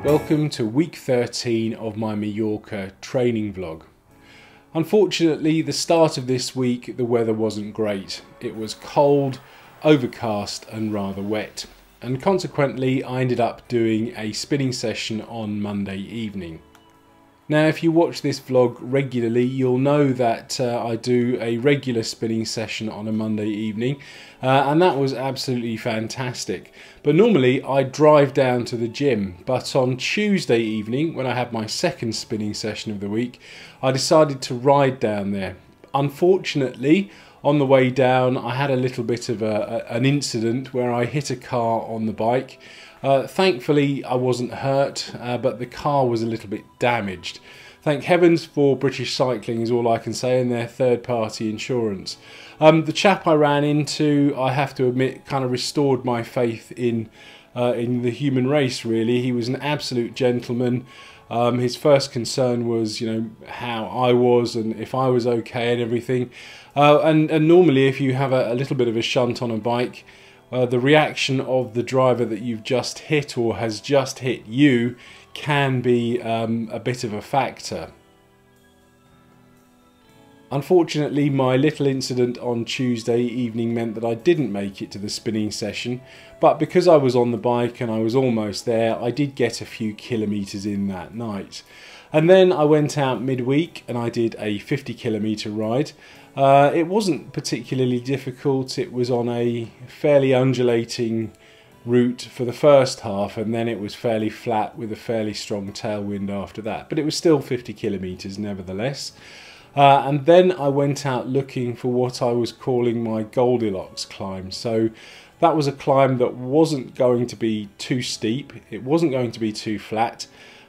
Welcome to week 13 of my Mallorca training vlog. Unfortunately, the start of this week the weather wasn't great. It was cold, overcast and rather wet, and consequently I ended up doing a spinning session on Monday evening. Now if you watch this vlog regularly, you'll know that I do a regular spinning session on a Monday evening, and that was absolutely fantastic. But normally I drive down to the gym, but on Tuesday evening, when I had my second spinning session of the week, I decided to ride down there. Unfortunately, on the way down I had a little bit of an incident where I hit a car on the bike. Thankfully I wasn't hurt, but the car was a little bit damaged. Thank heavens for British Cycling is all I can say, and their third-party insurance. The chap I ran into, I have to admit, kind of restored my faith in the human race really. He was an absolute gentleman. His first concern was, you know, how I was and if I was okay and everything. And normally if you have a little bit of a shunt on a bike, the reaction of the driver that you've just hit or has just hit you can be a bit of a factor. Unfortunately, my little incident on Tuesday evening meant that I didn't make it to the spinning session, but because I was on the bike and I was almost there, I did get a few kilometres in that night. And then I went out midweek and I did a 50-kilometre ride. It wasn't particularly difficult. It was on a fairly undulating route for the first half, and then it was fairly flat with a fairly strong tailwind after that. But it was still 50 kilometres nevertheless. And then I went out looking for what I was calling my Goldilocks climb. So that was a climb that wasn't going to be too steep. It wasn't going to be too flat.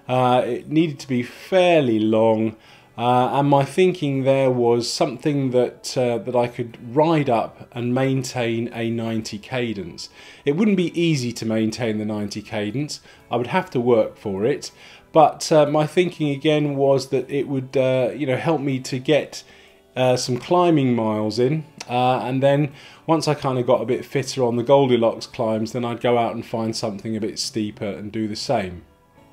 It needed to be fairly long. And my thinking there was something that I could ride up and maintain a 90 cadence. It wouldn't be easy to maintain the 90 cadence. I would have to work for it. But my thinking again was that it would help me to get some climbing miles in. And then once I kind of got a bit fitter on the Goldilocks climbs, then I'd go out and find something a bit steeper and do the same.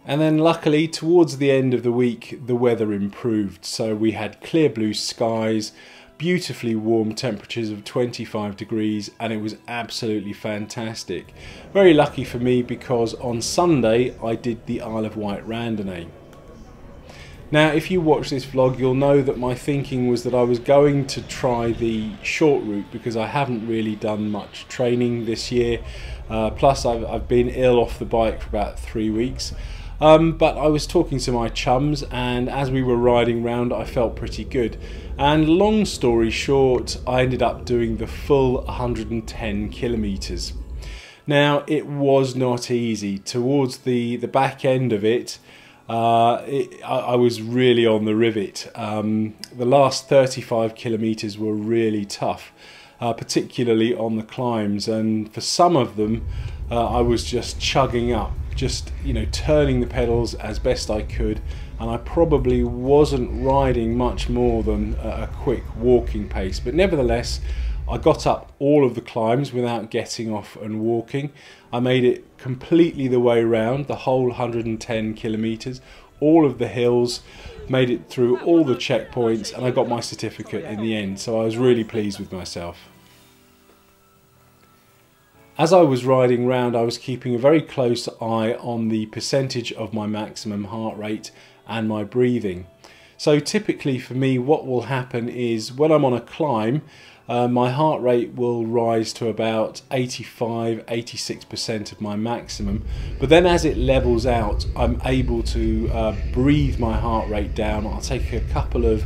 And then luckily towards the end of the week the weather improved, so we had clear blue skies, beautifully warm temperatures of 25 degrees, and it was absolutely fantastic. Very lucky for me because on Sunday I did the Isle of Wight randonnée. Now if you watch this vlog you'll know that my thinking was that I was going to try the short route because I haven't really done much training this year, plus I've been ill off the bike for about 3 weeks. But I was talking to my chums, and as we were riding round I felt pretty good, and long story short I ended up doing the full 110 kilometres. Now it was not easy. Towards the back end of it, I was really on the rivet. The last 35 kilometres were really tough, particularly on the climbs, and for some of them I was just chugging up, just turning the pedals as best I could, and I probably wasn't riding much more than a quick walking pace, but nevertheless I got up all of the climbs without getting off and walking. I made it completely the way round, the whole 110 kilometres, all of the hills, made it through all the checkpoints, and I got my certificate in the end, so I was really pleased with myself. As I was riding round I was keeping a very close eye on the percentage of my maximum heart rate and my breathing. So typically for me what will happen is when I'm on a climb my heart rate will rise to about 85–86% of my maximum, but then as it levels out I'm able to breathe my heart rate down. I'll take a couple of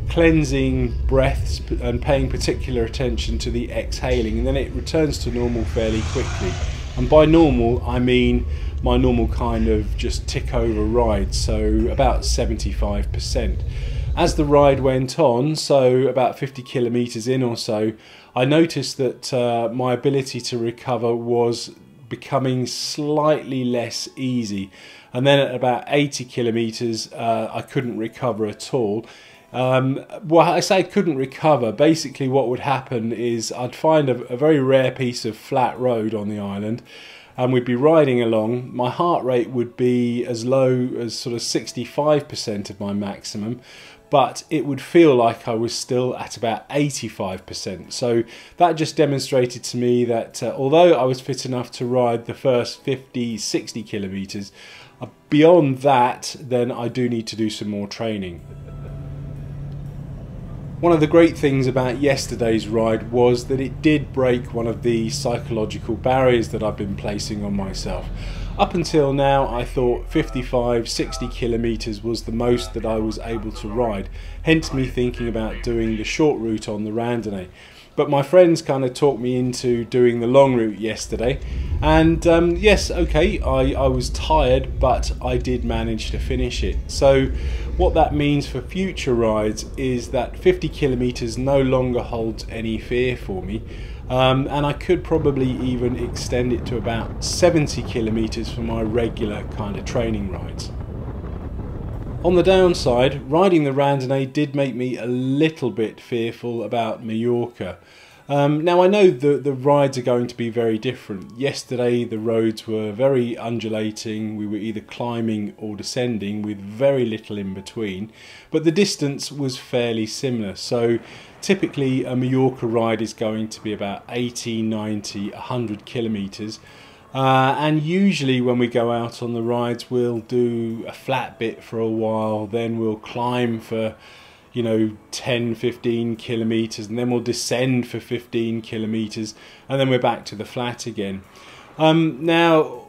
cleansing breaths and paying particular attention to the exhaling, and then it returns to normal fairly quickly. And by normal I mean my normal kind of just tick over ride, so about 75%. As the ride went on, so about 50 kilometres in or so, I noticed that my ability to recover was becoming slightly less easy, and then at about 80 kilometres I couldn't recover at all. Well, I say I couldn't recover. Basically what would happen is I'd find a very rare piece of flat road on the island, and we'd be riding along, my heart rate would be as low as sort of 65% of my maximum, but it would feel like I was still at about 85%. So that just demonstrated to me that although I was fit enough to ride the first 50, 60 kilometers, beyond that, then I do need to do some more training. One of the great things about yesterday's ride was that it did break one of the psychological barriers that I've been placing on myself. Up until now, I thought 55, 60 kilometers was the most that I was able to ride, hence me thinking about doing the short route on the randonnée. But my friends kind of talked me into doing the long route yesterday, and yes, okay, I was tired, but I did manage to finish it. So what that means for future rides is that 50 kilometers no longer holds any fear for me, and I could probably even extend it to about 70 kilometers for my regular kind of training rides. On the downside, riding the randonnée did make me a little bit fearful about Mallorca. Now I know the rides are going to be very different. Yesterday the roads were very undulating, we were either climbing or descending with very little in between, but the distance was fairly similar. So typically a Mallorca ride is going to be about 80, 90, 100 kilometers. And usually when we go out on the rides, we'll do a flat bit for a while, then we'll climb for 10, 15 kilometers, and then we'll descend for 15 kilometers, and then we're back to the flat again. Now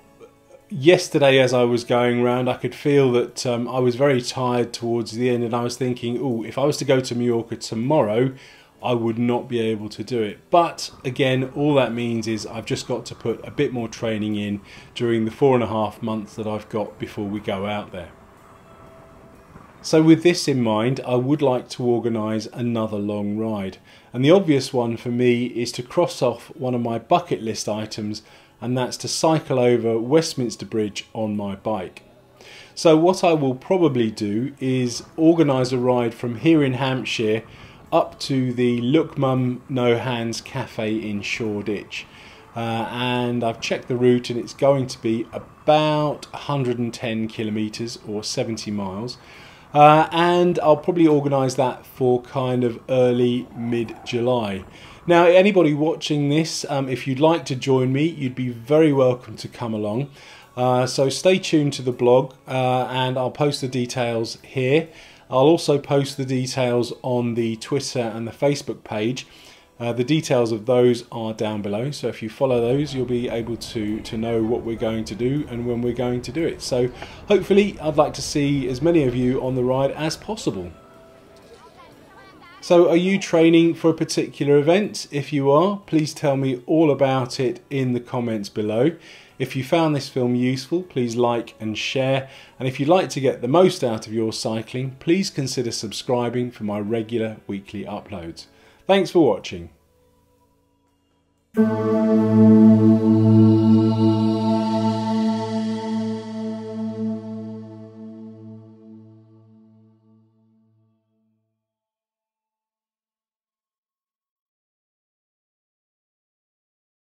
yesterday as I was going around, I could feel that I was very tired towards the end, and I was thinking, oh, if I was to go to Mallorca tomorrow, I would not be able to do it. But again, all that means is I've just got to put a bit more training in during the 4.5 months that I've got before we go out there. So with this in mind, I would like to organise another long ride. And the obvious one for me is to cross off one of my bucket list items, and that's to cycle over Westminster Bridge on my bike. So what I will probably do is organise a ride from here in Hampshire up to the Look Mum No Hands Cafe in Shoreditch, and I've checked the route and it's going to be about 110 kilometres or 70 miles, and I'll probably organise that for kind of early mid-July. Now anybody watching this, if you'd like to join me, you'd be very welcome to come along. So stay tuned to the blog, and I'll post the details here. I'll also post the details on the Twitter and the Facebook page. The details of those are down below, so if you follow those you'll be able to know what we're going to do and when we're going to do it. So hopefully I'd like to see as many of you on the ride as possible. So are you training for a particular event? If you are, please tell me all about it in the comments below. If you found this film useful, please like and share, and if you'd like to get the most out of your cycling, please consider subscribing for my regular weekly uploads. Thanks for watching.